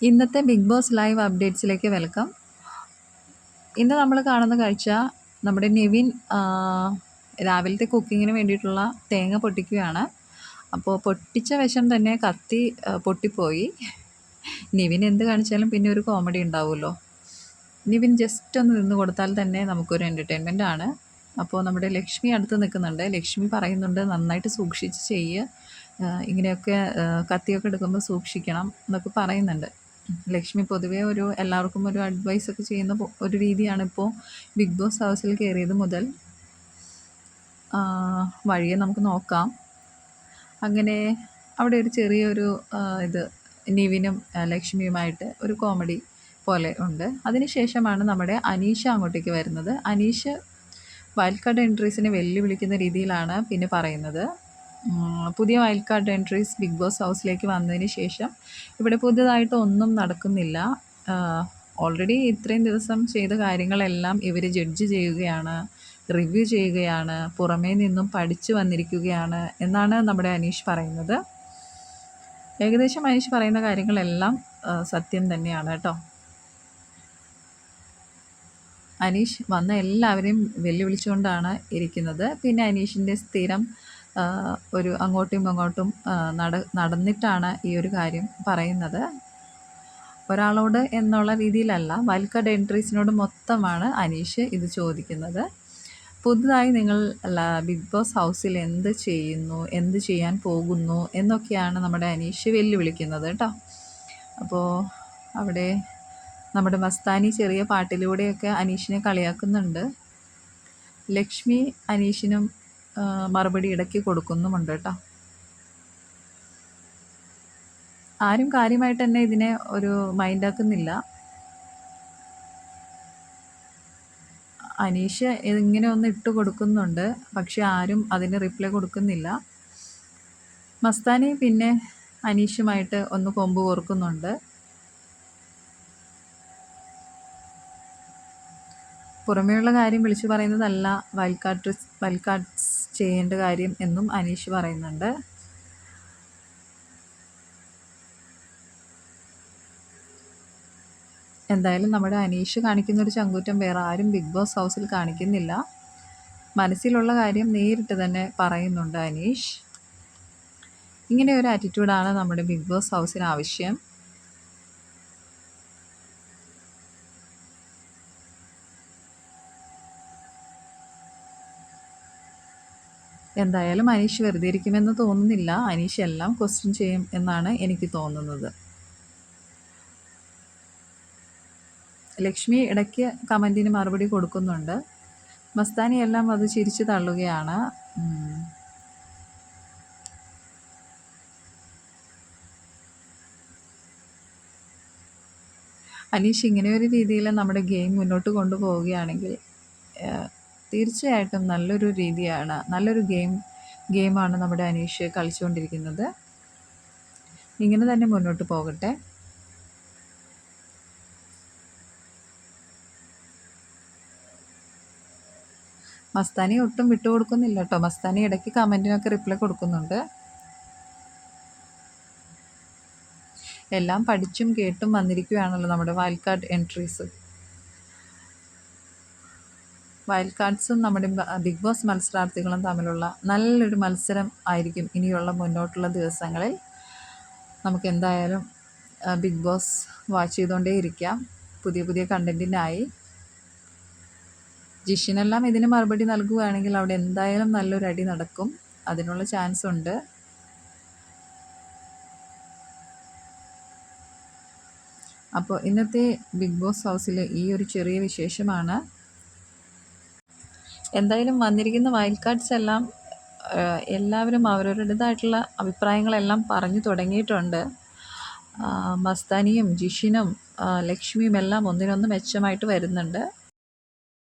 ഇന്നത്തെ big boss live അപ്ഡേറ്റ്സിലേക്ക് welcome. ഇന്ന് നമ്മൾ കാണുന്ന കാഴ്ച നമ്മുടെ നിവിൻ രാവിലത്തെ കുക്കിങ്ങിന് വേണ്ടിയിട്ടുള്ള തേങ്ങ പൊട്ടിക്കുകയാണ്. അപ്പോൾ പൊട്ടിച്ച വശം തന്നെ കത്തി പൊട്ടിപ്പോയി. നിവിൻ എന്ത് കാണിച്ചാലും പിന്നെ ഒരു കോമഡി ഉണ്ടാവുമല്ലോ. നിവിൻ ജസ്റ്റ് ഒന്ന് നിന്ന് കൊടുത്താൽ തന്നെ നമുക്കൊരു എൻ്റർടൈൻമെൻ്റ് ആണ്. അപ്പോൾ നമ്മുടെ ലക്ഷ്മി അടുത്ത് നിൽക്കുന്നുണ്ട്. ലക്ഷ്മി പറയുന്നുണ്ട് നന്നായിട്ട് സൂക്ഷിച്ച് ചെയ്യുക, ഇങ്ങനെയൊക്കെ കത്തിയൊക്കെ എടുക്കുമ്പോൾ സൂക്ഷിക്കണം എന്നൊക്കെ പറയുന്നുണ്ട്. ലക്ഷ്മി പൊതുവേ എല്ലാവർക്കും ഒരു അഡ്വൈസൊക്കെ ചെയ്യുന്ന ഒരു രീതിയാണ് ഇപ്പോൾ ബിഗ് ബോസ് ഹൗസിൽ കയറിയത് മുതൽ. വഴിയെ നമുക്ക് നോക്കാം. അങ്ങനെ അവിടെ ഒരു ചെറിയൊരു ഇത് നിവിനും ലക്ഷ്മിയുമായിട്ട് ഒരു കോമഡി പോലെ ഉണ്ട്. അതിനുശേഷമാണ് നമ്മുടെ അനീഷ അങ്ങോട്ടേക്ക് വരുന്നത്. അനീഷ് വൈൽഡ് കാർഡ് എൻട്രീസിനെ വെല്ലുവിളിക്കുന്ന രീതിയിലാണ് പിന്നെ പറയുന്നത്. പുതിയ wild card entries Big Boss ഹൗസിലേക്ക് വന്നതിന് ശേഷം ഇവിടെ പുതിയതായിട്ട് ഒന്നും നടക്കുന്നില്ല. ഓൾറെഡി ഇത്രയും ദിവസം ചെയ്ത കാര്യങ്ങളെല്ലാം ഇവർ ജഡ്ജ് ചെയ്യുകയാണ്, റിവ്യൂ ചെയ്യുകയാണ്, പുറമേ നിന്നും പഠിച്ചു വന്നിരിക്കുകയാണ് എന്നാണ് നമ്മുടെ അനീഷ് പറയുന്നത്. ഏകദേശം അനീഷ് പറയുന്ന കാര്യങ്ങളെല്ലാം സത്യം തന്നെയാണ് കേട്ടോ. അനീഷ് വന്ന എല്ലാവരെയും വെല്ലുവിളിച്ചുകൊണ്ടാണ് ഇരിക്കുന്നത്. പിന്നെ അനീഷിൻ്റെ സ്ഥിരം ഒരു അങ്ങോട്ടും ഇങ്ങോട്ടും നടന്നിട്ടാണ് ഈ ഒരു കാര്യം പറയുന്നത്. ഒരാളോട് എന്നുള്ള രീതിയിലല്ല, വൈൽഡ് കാർഡ് എൻട്രീസിനോട് മൊത്തമാണ് അനീഷ് ഇത് ചോദിക്കുന്നത്. പുതുതായി നിങ്ങൾ ബിഗ് ബോസ് ഹൗസിൽ എന്ത് ചെയ്യുന്നു, എന്ത് ചെയ്യാൻ പോകുന്നു എന്നൊക്കെയാണ് നമ്മുടെ അനീഷ് വെല്ലുവിളിക്കുന്നത് കേട്ടോ. അപ്പോൾ അവിടെ നമ്മുടെ മസ്താനി ചെറിയ പാട്ടിലൂടെയൊക്കെ അനീഷിനെ കളിയാക്കുന്നുണ്ട്. ലക്ഷ്മി അനീഷിനും മറുപടി ഇടയ്ക്ക് കൊടുക്കുന്നുമുണ്ട് കേട്ടോ. ആരും കാര്യമായിട്ട് തന്നെ ഇതിനെ ഒരു മൈൻഡാക്കുന്നില്ല. അനീഷ് ഇങ്ങനെ ഒന്ന് ഇട്ട് കൊടുക്കുന്നുണ്ട്, പക്ഷെ ആരും അതിന് റിപ്ലൈ കൊടുക്കുന്നില്ല. മസ്താനി പിന്നെ അനീഷുമായിട്ട് ഒന്ന് കൊമ്പ് കോർക്കുന്നുണ്ട്. പുറമേയുള്ള കാര്യം വിളിച്ചു പറയുന്നതല്ല വൈൽഡ് കാർഡ്സ് ചെയ്യേണ്ട കാര്യം എന്നും അനീഷ് പറയുന്നുണ്ട്. എന്തായാലും നമ്മുടെ അനീഷ് കാണിക്കുന്നൊരു ചങ്കൂറ്റം വേറെ ആരും ബിഗ് ബോസ് ഹൗസിൽ കാണിക്കുന്നില്ല. മനസ്സിലുള്ള കാര്യം നേരിട്ട് തന്നെ പറയുന്നുണ്ട് അനീഷ്. ഇങ്ങനെ ഒരു ആറ്റിറ്റ്യൂഡാണ് നമ്മുടെ ബിഗ് ബോസ് ഹൗസിന് ആവശ്യം. എന്തായാലും അനീഷ് വെറുതെ ഇരിക്കുമെന്ന് തോന്നുന്നില്ല. അനീഷ് എല്ലാം ക്വസ്റ്റ്യൻ ചെയ്യും എന്നാണ് എനിക്ക് തോന്നുന്നത്. ലക്ഷ്മി ഇടയ്ക്ക് കമൻറ്റിന് മറുപടി കൊടുക്കുന്നുണ്ട്. മസ്താനി എല്ലാം അത് ചിരിച്ചു തള്ളുകയാണ്. അനീഷ് ഇങ്ങനെ ഒരു രീതിയിൽ നമ്മുടെ ഗെയിം മുന്നോട്ട് കൊണ്ടുപോവുകയാണെങ്കിൽ തീർച്ചയായിട്ടും നല്ലൊരു രീതിയാണ്, നല്ലൊരു ഗെയിമാണ് നമ്മുടെ അനീഷ് കളിച്ചുകൊണ്ടിരിക്കുന്നത്. ഇങ്ങനെ തന്നെ മുന്നോട്ട് പോകട്ടെ. മസ്താനി ഒട്ടും വിട്ടുകൊടുക്കുന്നില്ല കേട്ടോ. മസ്താനി ഇടയ്ക്ക് കമൻറ്റിനൊക്കെ റിപ്ലൈ കൊടുക്കുന്നുണ്ട്. എല്ലാം പഠിച്ചും കേട്ടും വന്നിരിക്കുകയാണല്ലോ നമ്മുടെ വൈൽഡ് കാർഡ് എൻട്രീസ്. വൈൽഡ് കാർഡ്സും നമ്മുടെ ബിഗ് ബോസ് മത്സരാർത്ഥികളും തമ്മിലുള്ള നല്ലൊരു മത്സരം ആയിരിക്കും ഇനിയുള്ള മുന്നോട്ടുള്ള ദിവസങ്ങളിൽ. നമുക്ക് എന്തായാലും ബിഗ് ബോസ് വാച്ച് ചെയ്തുകൊണ്ടേ ഇരിക്കാം പുതിയ പുതിയ കണ്ടൻറ്റിനായി. ജിഷിനെല്ലാം ഇതിന് മറുപടി നൽകുകയാണെങ്കിൽ അവിടെ എന്തായാലും നല്ലൊരു അടി നടക്കും, അതിനുള്ള ചാൻസ് ഉണ്ട്. അപ്പോൾ ഇന്നത്തെ ബിഗ് ബോസ് ഹൗസിലെ ഈ ഒരു ചെറിയ വിശേഷമാണ്. എന്തായാലും വന്നിരിക്കുന്ന വൈൽഡ് കാർഡ്സ് എല്ലാം എല്ലാവരും അവരവരുടേതായിട്ടുള്ള അഭിപ്രായങ്ങളെല്ലാം പറഞ്ഞു തുടങ്ങിയിട്ടുണ്ട്. മസ്താനിയും ജിഷിനും ലക്ഷ്മിയും എല്ലാം ഒന്നിനൊന്ന് മെച്ചമായിട്ട് വരുന്നുണ്ട്.